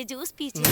ये जूस पीजिए।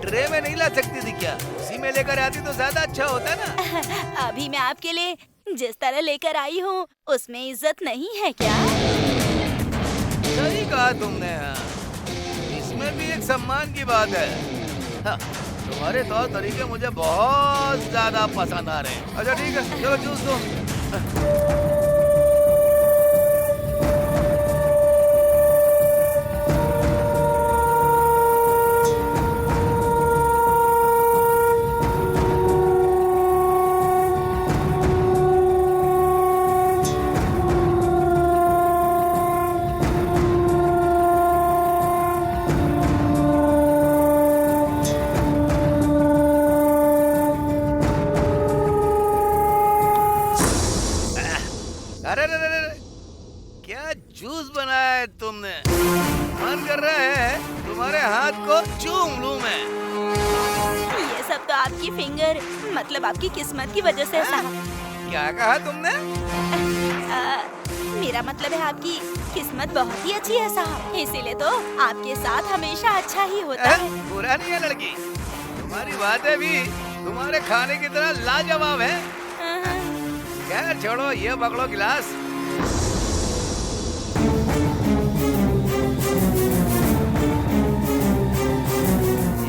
ट्रे में नहीं ला सकती थी क्या? उसी में लेकर आती तो ज्यादा अच्छा होता ना। अभी मैं आपके लिए जिस तरह लेकर आई हूँ उसमें इज्जत नहीं है क्या? सही कहा तुमने। इसमें भी एक सम्मान की बात है। तुम्हारे तौर तरीके मुझे बहुत ज्यादा पसंद आ रहे हैं। अच्छा ठीक है, चलो जूस दो। अरे अरे अरे, क्या जूस बनाया है तुमने? मन कर रहा है तुम्हारे हाथ को चूम लूं मैं। ये सब तो आपकी फिंगर मतलब आपकी किस्मत की वजह से साहब। क्या कहा तुमने? मेरा मतलब है आपकी किस्मत बहुत ही अच्छी है साहब, इसीलिए तो आपके साथ हमेशा अच्छा ही होता है। बुरा नहीं है लड़की, तुम्हारी बातें भी तुम्हारे खाने की तरह लाजवाब है। खैर छोड़ो, ये पकड़ो गिलास।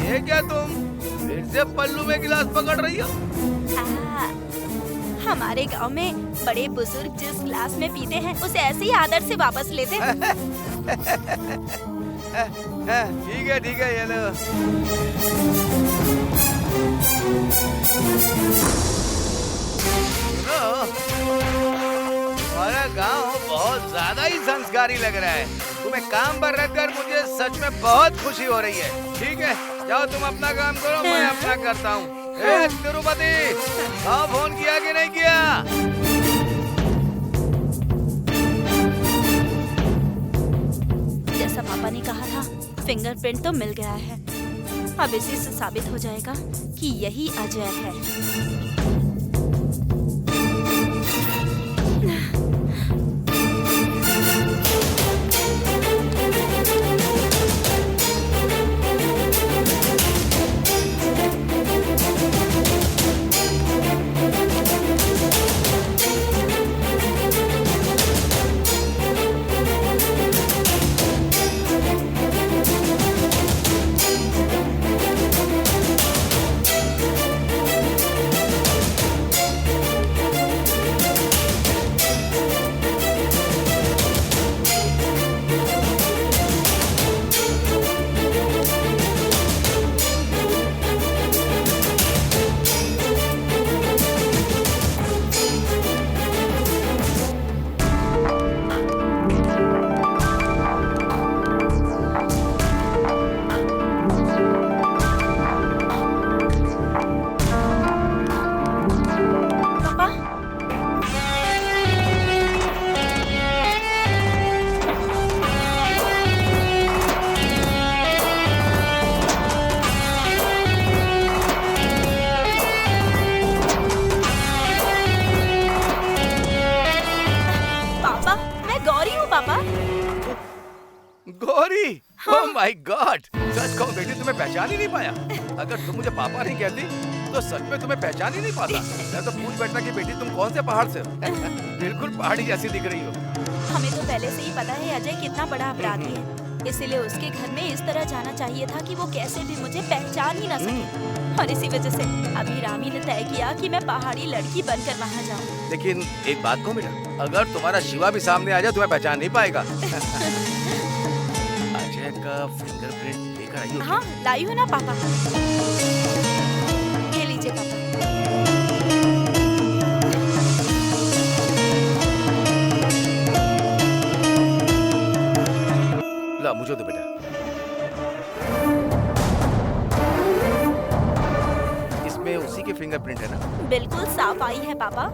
ये क्या तुम फिर से पल्लू में गिलास पकड़ रही हो? हमारे गांव में बड़े बुजुर्ग जिस गिलास में पीते हैं उसे ऐसे ही आदर से वापस लेते हैं। ठीक है ये लो। हमारा गांव बहुत ज्यादा ही संस्कारी लग रहा है। तुम्हें काम पर रखकर मुझे सच में बहुत खुशी हो रही है। ठीक है, जाओ तुम अपना काम करो, मैं अपना करता हूँ। तिरुपति, हाँ फोन किया कि नहीं किया? जैसा पापा ने कहा था, फिंगरप्रिंट तो मिल गया है। अब इसी से साबित हो जाएगा कि यही अजय है। Gauri, oh my God! सच कहूँ बेटी, तुम्हें पहचान ही नहीं पाया। अगर तुम मुझे पापा नहीं कहती तो सच में तुम्हें पहचान ही नहीं पाता। मैं तो पूछ बैठता कि बेटी तुम कौन से पहाड़ से हो। बिल्कुल पहाड़ी जैसी दिख रही हो। हमें तो पहले से ही पता है अजय कितना बड़ा अपराधी है, इसीलिए उसके घर में इस तरह जाना चाहिए था कि वो कैसे भी मुझे पहचान ही न सके। और इसी वजह से अभी रामी ने तय किया कि मैं पहाड़ी लड़की बनकर वहाँ जाऊँ। लेकिन एक बात को बेटा, अगर तुम्हारा शिवा भी सामने आ जाए तुम्हें पहचान नहीं पाएगा। का फिंगरप्रिंट लेकर आई हो? हाँ लाई हूँ ना पापा। ये लीजिए पापा। ला मुझे दो बेटा। इसमें उसी के फिंगरप्रिंट है ना? बिल्कुल साफ आई है पापा।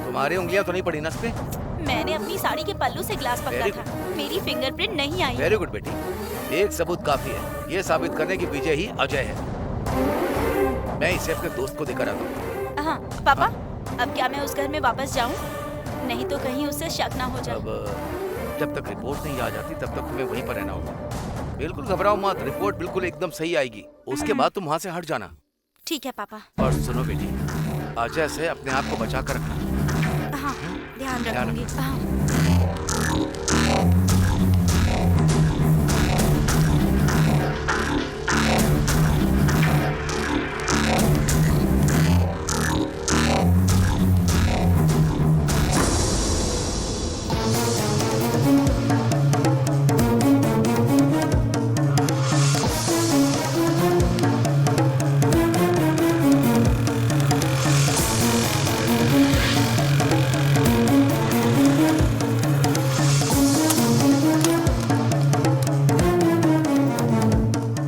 तुम्हारी उंगलियां तो नहीं पड़ी ना इस पे? मैंने अपनी साड़ी के पल्लू से ग्लास पकड़ा Very था, मेरी फिंगरप्रिंट नहीं आई। वेरी गुड बेटी, एक सबूत काफी है ये साबित करने की विजय ही अजय है। मैं इसे अपने दोस्त को देकर आता हूँ। हाँ पापा, अब क्या मैं उस घर में वापस जाऊँ? नहीं तो कहीं उससे शक ना हो जाए। अब जब तक रिपोर्ट नहीं आ जाती तब तक तुम्हें वहीं पर रहना होगा। बिल्कुल घबराओ मत, रिपोर्ट बिल्कुल एकदम सही आएगी, उसके बाद तुम वहाँ से हट जाना। ठीक है पापा। और सुनो बेटी, अजय से अपने आप को बचा कर रखना। हाँ ध्यान रखूंगी। हाँ।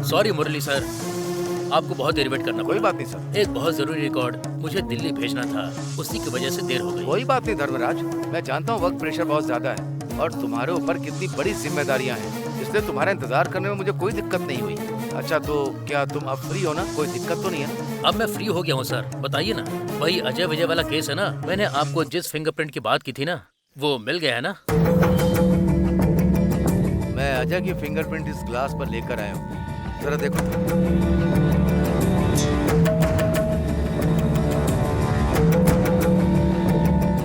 सॉरी मुरली सर, आपको बहुत इरिटेट करना कोई पड़ा। बात नहीं सर। एक बहुत जरूरी रिकॉर्ड मुझे दिल्ली भेजना था, उसी की वजह से देर हो गई। कोई बात नहीं धर्मराज, मैं जानता हूँ वर्क प्रेशर बहुत ज्यादा है और तुम्हारे ऊपर कितनी बड़ी जिम्मेदारियाँ हैं, इसलिए तुम्हारा इंतजार करने में मुझे कोई दिक्कत नहीं हुई। अच्छा तो क्या तुम अब फ्री हो ना? कोई दिक्कत तो नहीं है? अब मैं फ्री हो गया हूँ सर, बताइए ना। वही अजय विजय वाला केस है ना, मैंने आपको जिस फिंगरप्रिंट की बात की थी ना, वो मिल गया है ना? मैं अजय की फिंगरप्रिंट इस ग्लास पर लेकर आया हूँ, जरा देखो।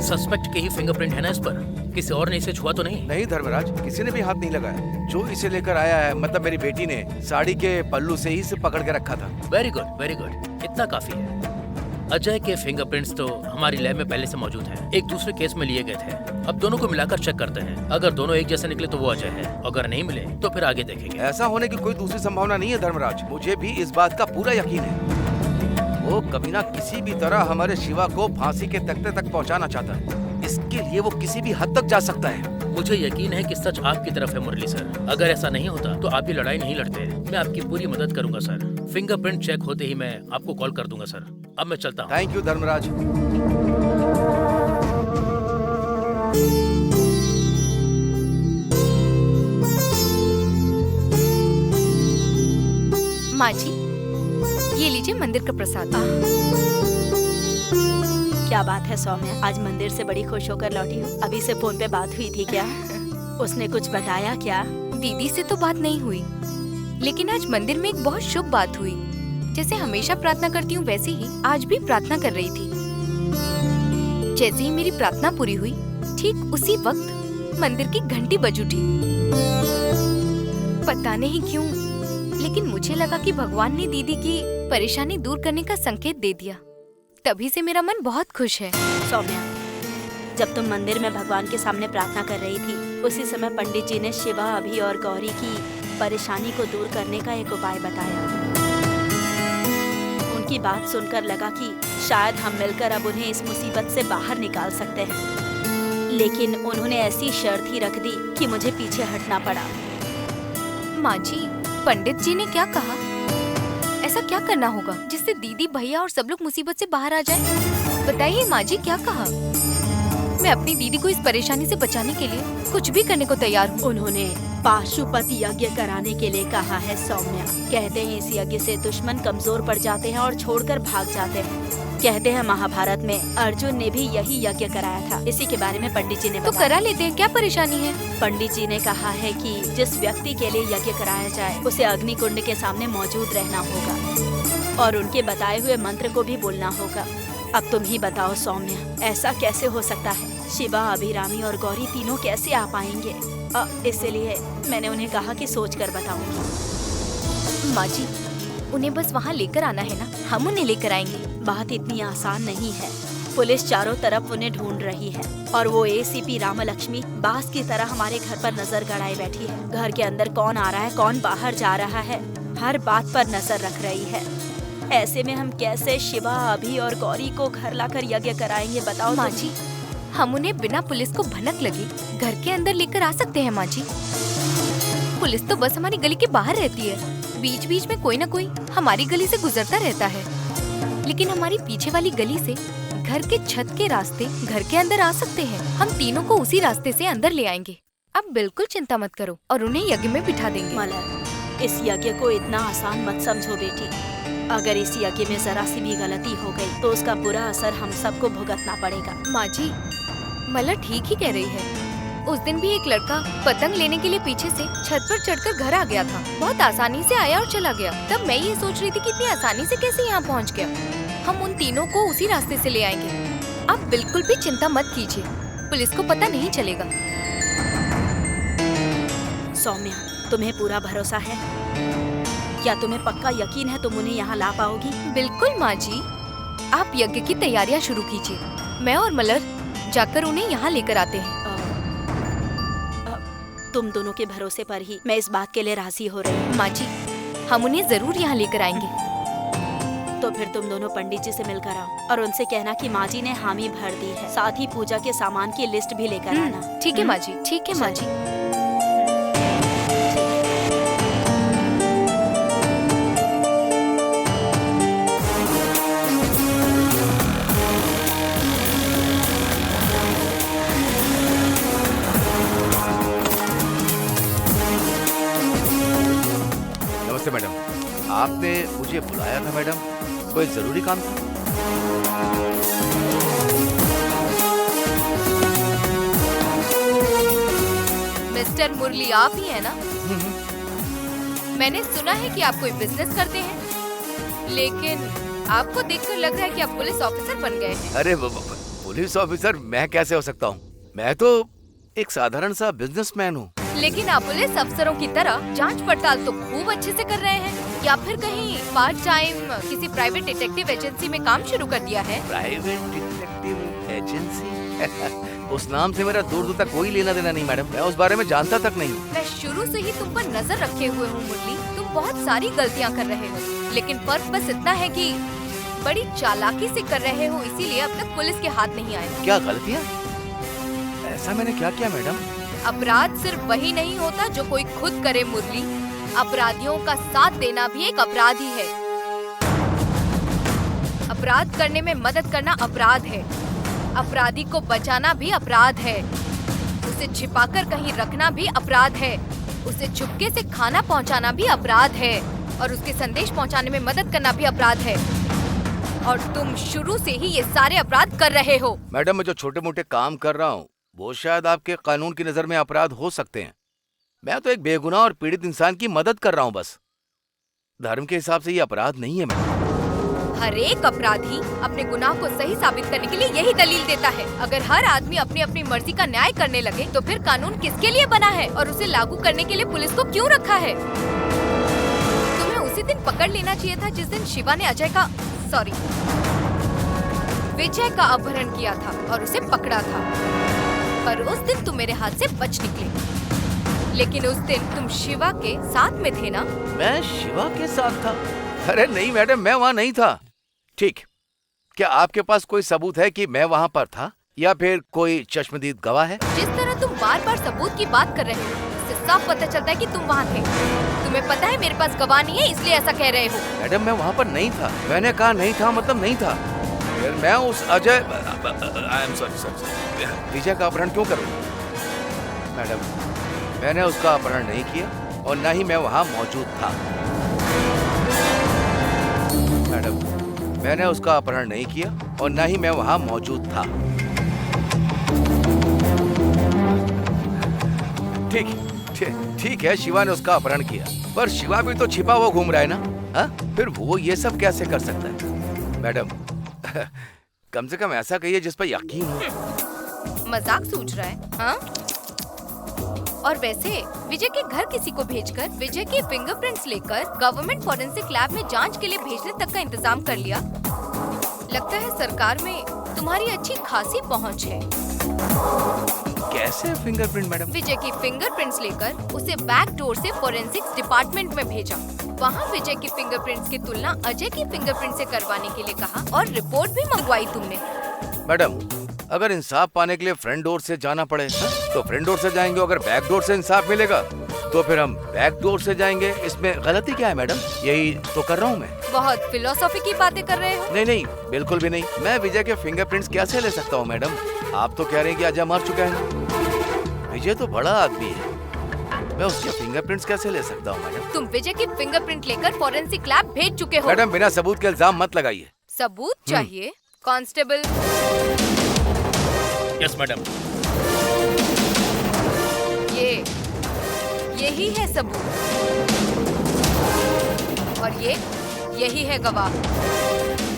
सस्पेक्ट के ही फिंगरप्रिंट है ना इस पर? किसी और ने इसे छुआ तो नहीं? नहीं धर्मराज, किसी ने भी हाथ नहीं लगाया। जो इसे लेकर आया है, मतलब मेरी बेटी ने साड़ी के पल्लू से ही इसे पकड़ के रखा था। वेरी गुड वेरी गुड, इतना काफी है। अजय के फिंगरप्रिंट्स तो हमारी लैब में पहले से मौजूद हैं, एक दूसरे केस में लिए गए थे। अब दोनों को मिलाकर चेक करते हैं, अगर दोनों एक जैसे निकले तो वो अजय है, अगर नहीं मिले तो फिर आगे देखेंगे। ऐसा होने की कोई दूसरी संभावना नहीं है धर्मराज, मुझे भी इस बात का पूरा यकीन है। वो कभी ना किसी भी तरह हमारे शिवा को फांसी के तख्ते तक पहुंचाना चाहता है, इसके लिए वो किसी भी हद तक जा सकता है। मुझे यकीन है कि सच आपकी तरफ है मुरली सर। अगर ऐसा नहीं होता तो आप ये लड़ाई नहीं लड़ते। मैं आपकी पूरी मदद करूंगा सर। फिंगरप्रिंट चेक होते ही मैं आपको कॉल कर दूंगा सर। अब मैं चलता हूँ। Thank you Dharmraj. माँ जी, ये लीजिए मंदिर का प्रसाद। क्या बात है सौम्या, आज मंदिर से बड़ी खुश होकर लौटी हूँ। अभी से फोन पे बात हुई थी क्या? उसने कुछ बताया क्या? दीदी से तो बात नहीं हुई, लेकिन आज मंदिर में एक बहुत शुभ बात हुई। जैसे हमेशा प्रार्थना करती हूँ वैसे ही आज भी प्रार्थना कर रही थी। जैसे ही मेरी प्रार्थना पूरी हुई, ठीक उसी वक्त मंदिर की घंटी बज उठी। पता नहीं क्यों, लेकिन मुझे लगा कि भगवान ने दीदी की परेशानी दूर करने का संकेत दे दिया। तभी से मेरा मन बहुत खुश है। सौम्या, जब तुम मंदिर में भगवान के सामने प्रार्थना कर रही थी, उसी समय पंडित जी ने शिवा, अभी और गौरी की परेशानी को दूर करने का एक उपाय बताया। उनकी बात सुनकर लगा कि शायद हम मिलकर अब उन्हें इस मुसीबत से बाहर निकाल सकते हैं, लेकिन उन्होंने ऐसी शर्त ही रख दी कि मुझे पीछे हटना पड़ा। माँ जी, पंडित जी ने क्या कहा? ऐसा क्या करना होगा जिससे दीदी, भैया और सब लोग मुसीबत से बाहर आ जाएं? बताइए माँ जी, क्या कहा? मैं अपनी दीदी को इस परेशानी से बचाने के लिए कुछ भी करने को तैयार हूँ। उन्होंने पाशुपति यज्ञ कराने के लिए कहा है सौम्या। कहते हैं इस यज्ञ से दुश्मन कमजोर पड़ जाते हैं और छोड़कर भाग जाते हैं। कहते हैं महाभारत में अर्जुन ने भी यही यज्ञ कराया था। इसी के बारे में पंडित जी ने तो बताया। करा लेते हैं, क्या परेशानी है? पंडित जी ने कहा है कि जिस व्यक्ति के लिए यज्ञ कराया जाए उसे अग्नि कुंड के सामने मौजूद रहना होगा और उनके बताए हुए मंत्र को भी बोलना होगा। अब तुम ही बताओ सौम्या, ऐसा कैसे हो सकता है? शिवा, अभिरामी और गौरी तीनों कैसे आ पाएंगे? इसलिए मैंने उन्हें कहा कि सोच कर बताऊंगी। माँ जी, उन्हें बस वहाँ लेकर आना है ना, हम उन्हें लेकर आएंगे। बात इतनी आसान नहीं है। पुलिस चारों तरफ उन्हें ढूंढ रही है और वो एसीपी रामलक्ष्मी बास की तरह हमारे घर पर नजर गड़ाए बैठी है। घर के अंदर कौन आ रहा है, कौन बाहर जा रहा है, हर बात पर नजर रख रही है। ऐसे में हम कैसे शिवा, अभी और गौरी को घर लाकर यज्ञ कराएंगे बताओ माँ तुम? जी, हम उन्हें बिना पुलिस को भनक लगे घर के अंदर लेकर आ सकते हैं माँ जी। पुलिस तो बस हमारी गली के बाहर रहती है, बीच बीच में कोई न कोई हमारी गली से गुजरता रहता है, लेकिन हमारी पीछे वाली गली से घर के छत के रास्ते घर के अंदर आ सकते हैं। हम तीनों को उसी रास्ते से अंदर ले आएंगे। अब बिल्कुल चिंता मत करो और उन्हें यज्ञ में बिठा देंगे। मलर, इस यज्ञ को इतना आसान मत समझो बेटी। अगर इस यज्ञ में जरा सी भी गलती हो गई तो उसका बुरा असर हम सबको भुगतना पड़ेगा। माँ जी, मलर ठीक ही कह रही है। उस दिन भी एक लड़का पतंग लेने के लिए पीछे से छत पर चढ़कर घर आ गया था। बहुत आसानी से आया और चला गया। तब मैं ये सोच रही थी कि इतनी आसानी से कैसे यहाँ पहुँच गया। हम उन तीनों को उसी रास्ते से ले आएंगे। आप बिल्कुल भी चिंता मत कीजिए, पुलिस को पता नहीं चलेगा। सौम्या, तुम्हें पूरा भरोसा है? क्या तुम्हें पक्का यकीन है तुम उन्हें यहाँ ला पाओगी? बिल्कुल माँ जी, आप यज्ञ की तैयारियाँ शुरू कीजिए। मैं और मलर जाकर उन्हें यहाँ लेकर आते हैं। तुम दोनों के भरोसे पर ही मैं इस बात के लिए राजी हो रही हूँ। माँ जी, हम उन्हें जरूर यहाँ लेकर आएंगे। तो फिर तुम दोनों पंडित जी से मिलकर आओ और उनसे कहना कि माँ जी ने हामी भर दी है। साथ ही पूजा के सामान की लिस्ट भी लेकर आना। ठीक है माँ जी, ठीक है माँ जी। नमस्ते मैडम, आपने मुझे बुलाया था मैडम? कोई जरूरी काम था? मिस्टर मुरली आप ही है ना? मैंने सुना है कि आप कोई बिजनेस करते हैं, लेकिन आपको देखकर लग रहा है कि आप पुलिस ऑफिसर बन गए हैं। अरे पुलिस ऑफिसर मैं कैसे हो सकता हूँ? मैं तो एक साधारण सा बिजनेसमैन हूँ। लेकिन आप पुलिस अफसरों की तरह जांच पड़ताल तो खूब अच्छे से कर रहे हैं, या फिर कहीं पार्ट टाइम किसी प्राइवेट डिटेक्टिव एजेंसी में काम शुरू कर दिया है? Private detective agency? उस नाम से मेरा दूर दूर तक कोई लेना देना नहीं मैडम, मैं उस बारे में जानता तक नहीं। मैं शुरू से ही तुम पर नजर रखे हुए हूँ मुरली। तुम बहुत सारी गलतियाँ कर रहे हो, लेकिन फर्क बस इतना है कि बड़ी चालाकी से कर रहे हो, इसीलिए अब तक पुलिस के हाथ नहीं आए। क्या गलतियाँ? ऐसा मैंने क्या किया मैडम? अपराध सिर्फ वही नहीं होता जो कोई खुद करे मुरली, अपराधियों का साथ देना भी एक अपराध ही है। अपराध करने में मदद करना अपराध है, अपराधी को बचाना भी अपराध है, उसे छिपाकर कहीं रखना भी अपराध है, उसे चुपके से खाना पहुंचाना भी अपराध है, और उसके संदेश पहुंचाने में मदद करना भी अपराध है। और तुम शुरू से ही ये सारे अपराध कर रहे हो। मैडम, मैं जो छोटे मोटे काम कर रहा हूँ वो शायद आपके कानून की नजर में अपराध हो सकते हैं। मैं तो एक बेगुनाह और पीड़ित इंसान की मदद कर रहा हूँ बस। धर्म के हिसाब से ये अपराध नहीं है मैडम। हर एक अपराधी अपने गुनाह को सही साबित करने के लिए यही दलील देता है। अगर हर आदमी अपनी अपनी मर्जी का न्याय करने लगे तो फिर कानून किसके लिए बना है और उसे लागू करने के लिए पुलिस को क्यों रखा है? तुम्हें उसी दिन पकड़ लेना चाहिए था जिस दिन शिवा ने विजय का अपहरण किया था और उसे पकड़ा था, पर उस दिन तुम मेरे हाथ से बच निकले। लेकिन उस दिन तुम शिवा के साथ में थे ना? मैं शिवा के साथ था? अरे नहीं मैडम, मैं वहाँ नहीं था। ठीक, क्या आपके पास कोई सबूत है कि मैं वहाँ पर था, या फिर कोई चश्मदीद गवाह है? जिस तरह तुम बार बार सबूत की बात कर रहे हो, इससे साफ पता चलता है कि तुम वहाँ थे। तुम्हें पता है मेरे पास गवाह नहीं है, इसलिए ऐसा कह रहे हो। मैडम, मैं वहाँ पर नहीं था। मैंने कहा नहीं था मतलब नहीं था। फिर मैं उस अजय विजय का अपहरण क्यों करूँ? मैडम, मैंने उसका अपहरण नहीं किया और न ही मैं वहाँ मौजूद था। मैडम, मैंने उसका अपहरण नहीं किया और न ही मैं वहाँ मौजूद था। ठीक है, शिवा ने उसका अपहरण किया, पर शिवा भी तो छिपा हुआ घूम रहा है ना। हाँ, फिर वो ये सब कैसे कर सकता है? मैडम, कम से कम ऐसा कहिए जिस पर यकीन हो। मजाक सूझ रहा है? हाँ? और वैसे विजय के घर किसी को भेजकर विजय के फिंगरप्रिंट्स लेकर गवर्नमेंट फॉरेंसिक लैब में जांच के लिए भेजने तक का इंतजाम कर लिया। लगता है सरकार में तुम्हारी अच्छी खासी पहुंच है। कैसे फिंगरप्रिंट मैडम? विजय की फिंगरप्रिंट्स लेकर उसे बैक डोर से फोरेंसिक्स डिपार्टमेंट में भेजा। वहाँ विजय की फिंगरप्रिंट्स की तुलना अजय की फिंगरप्रिंट से करवाने के लिए कहा और रिपोर्ट भी मंगवाई तुमने। मैडम, अगर इंसाफ पाने के लिए फ्रंट डोर से जाना पड़े तो फ्रंट डोर से जाएंगे, अगर बैक डोर से इंसाफ मिलेगा तो फिर हम बैक डोर से जाएंगे। इसमें गलती क्या है मैडम? यही तो कर रहा हूँ मैं। बहुत फिलोसॉफी की बातें कर रहे हो। नहीं नहीं, बिल्कुल भी नहीं। मैं विजय के फिंगरप्रिंट्स कैसे ले सकता हूँ मैडम? आप तो कह रहे हैं कि अजय मर चुका है। विजय तो बड़ा आदमी है, मैं उसके फिंगरप्रिंट्स कैसे ले सकता हूँ मैडम? तुम विजय की फिंगरप्रिंट लेकर फोरेंसिक लैब भेज चुके हो। मैडम, बिना सबूत के इल्जाम मत लगाइए। सबूत चाहिए? कांस्टेबल। Yes madam. यही है सबूत और यही है गवाह।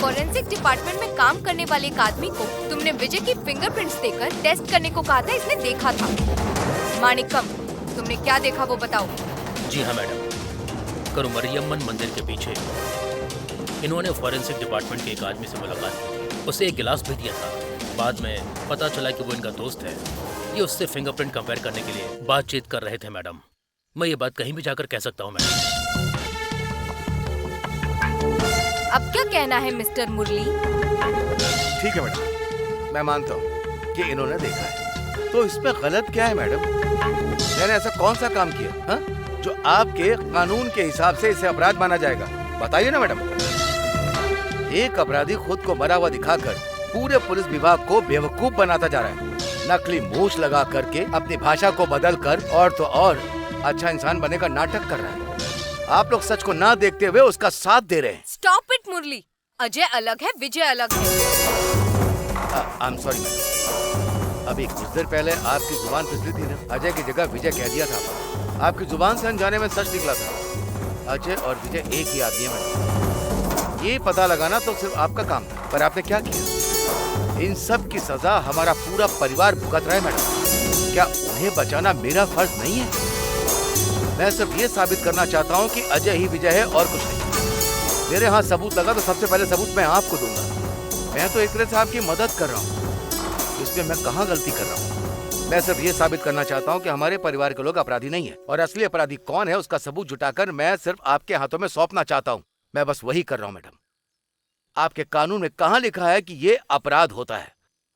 फोरेंसिक डिपार्टमेंट में काम करने वाले एक आदमी को तुमने विजय की फिंगरप्रिंट्स देकर टेस्ट करने को कहा था, इसने देखा था। माणिक्यम, तुमने क्या देखा वो बताओ। जी हाँ मैडम, करुमरियम्मन मंदिर के पीछे इन्होंने फॉरेंसिक डिपार्टमेंट के एक आदमी से मुलाकात की। उसे एक गिलास भी दिया था। बाद में पता चला कि वो इनका दोस्त है। ये उससे फिंगरप्रिंट कंपेयर करने के लिए बातचीत कर रहे थे मैडम। मैं ये बात कहीं भी जाकर कह सकता हूँ मैडम। अब क्या कहना है मिस्टर मुरली? ठीक है मैडम, मैं मानता हूँ कि इन्होंने देखा है, तो इसमें गलत क्या है मैडम? मैंने ऐसा कौन सा काम किया हा? जो आपके कानून के हिसाब से इसे अपराध माना जाएगा? बताइए ना मैडम। एक अपराधी खुद को मरा हुआ दिखाकर पूरे पुलिस विभाग को बेवकूफ बनाता जा रहा है। नकली मूछ लगा करके अपनी भाषा को बदल कर और तो और अच्छा इंसान बनने का नाटक कर रहा है। आप लोग सच को ना देखते हुए उसका साथ दे रहे हैं। स्टॉप इट मुरली। अजय अलग है, विजय अलग है। I am sorry madam. अभी कुछ देर पहले आपकी जुबान फिसली थी ना, अजय की जगह विजय कह दिया था। आपकी जुबान से अनजाने में सच निकला था। अजय और विजय एक ही आदमी है मैडम। ये पता लगाना तो सिर्फ आपका काम था, पर आपने क्या किया? इन सब की सजा हमारा पूरा परिवार भुगत रहा है मैडम। क्या उन्हें बचाना मेरा फर्ज नहीं है? मैं सिर्फ ये साबित करना चाहता हूँ कि अजय ही विजय है और कुछ नहीं। मेरे हाथ सबूत लगा तो सबसे पहले सबूत मैं आपको दूंगा। मैं तो एक तरह से आपकी मदद कर रहा हूँ, इसमें मैं कहाँ गलती कर रहा हूँ? मैं सिर्फ ये साबित करना चाहता हूँ कि हमारे परिवार के लोग अपराधी नहीं है, और असली अपराधी कौन है उसका सबूत जुटाकर मैं सिर्फ आपके हाथों में सौंपना चाहता हूँ। मैं बस वही कर रहा हूँ मैडम। आपके कानून में कहाँ लिखा है कि ये अपराध होता है?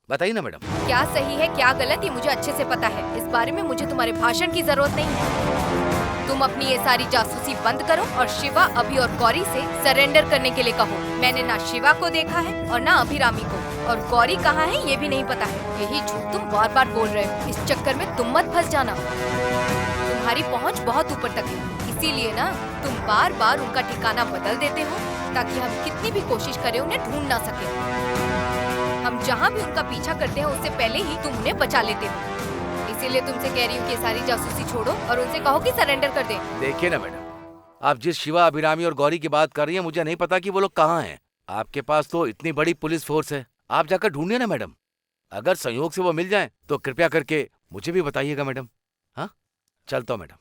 बताइए ना मैडम। क्या सही है क्या गलत ये मुझे अच्छे से पता है। इस बारे में मुझे तुम्हारे भाषण की जरूरत नहीं है। तुम अपनी ये सारी जासूसी बंद करो और शिवा, अभि और गौरी से सरेंडर करने के लिए कहो। मैंने ना शिवा को देखा है और ना अभिरामी को, और गौरी कहाँ है ये भी नहीं पता है। यही झूठ तुम बार बार बोल रहे हो। इस चक्कर में तुम मत फंस जाना। तुम्हारी पहुँच बहुत ऊपर तक है, इसीलिए ना तुम बार बार उनका ठिकाना बदल देते हो ताकि हम कितनी भी कोशिश करें उन्हें ढूंढ ना सके। हम जहाँ भी उनका पीछा करते हैं उससे पहले ही तुम उन्हें बचा लेते हो। इसीलिए तुमसे कह रही हूँ कि सारी जासूसी छोड़ो और उनसे कहो कि सरेंडर कर दें। देखिए ना मैडम, आप जिस शिवा, अभिरामी और गौरी की बात कर रही हैं, मुझे नहीं पता कि वो लोग कहाँ हैं। आपके पास तो इतनी बड़ी पुलिस फोर्स है, आप जाकर ढूंढिए ना मैडम। अगर संयोग से वो मिल जाएं तो कृपया करके मुझे भी बताइएगा मैडम। हाँ, चलता हूँ मैडम।